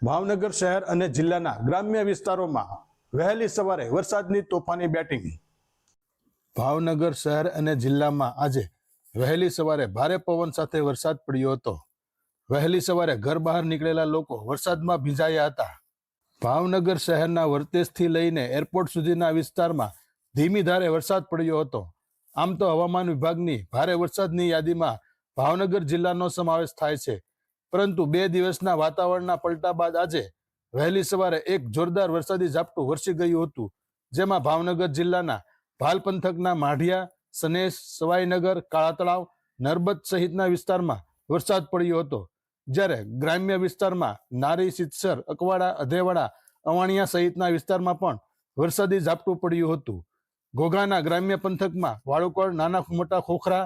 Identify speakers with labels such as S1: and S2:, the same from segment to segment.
S1: ભાવનગર શહેર અને જિલ્લાના ગ્રામ્ય વિસ્તારોમાં વહેલી સવારે વરસાદની તોફાની બેટિંગ. ભાવનગર શહેર અને જિલ્લામાં આજે વહેલી સવારે ભારે પવન સાથે વરસાદ પડ્યો હતો. વહેલી સવારે ઘર બહાર નીકળેલા લોકો વરસાદમાં ભીંજાયા હતા. ભાવનગર શહેરના વર્તેજથી લઈને એરપોર્ટ સુધીના વિસ્તારમાં ધીમી ધારે વરસાદ પડ્યો હતો. આમ તો હવામાન વિભાગની ભારે વરસાદની યાદીમાં ભાવનગર જિલ્લાનો સમાવેશ થાય છે, પરંતુ 2 દિવસના વાતાવરણના પલટા બાદ આજે વહેલી સવારે એક જોરદાર વરસાદી ઝાપટું વરસી ગયું હતું, જેમાં ભાવનગર જિલ્લાના ભાલ પંથકના માઢિયા, સનેશ, સવાઈનગર, કાળા તળાવ, નરબત સહિતના વિસ્તારમાં વરસાદ પડ્યો હતો. જ્યારે ગ્રામ્ય વિસ્તારમાં નારી, સિત્સર, અકવાડા, અધેવાડા, અવાણિયા સહિતના વિસ્તારમાં પણ વરસાદી ઝાપટું પડ્યું હતું. ઘોઘાના ગ્રામ્ય પંથકમાં વાળુકડ, નાના મોટા ખોખરા,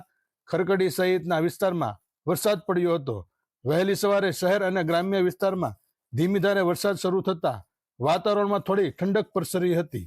S1: ખરકડી સહિતના વિસ્તારમાં વરસાદ પડ્યો હતો. વહેલી સવારે શહેર અને ગ્રામ્ય વિસ્તારમાં ધીમી ધારે વરસાદ શરૂ થતા વાતાવરણમાં થોડી ઠંડક પ્રસરી હતી.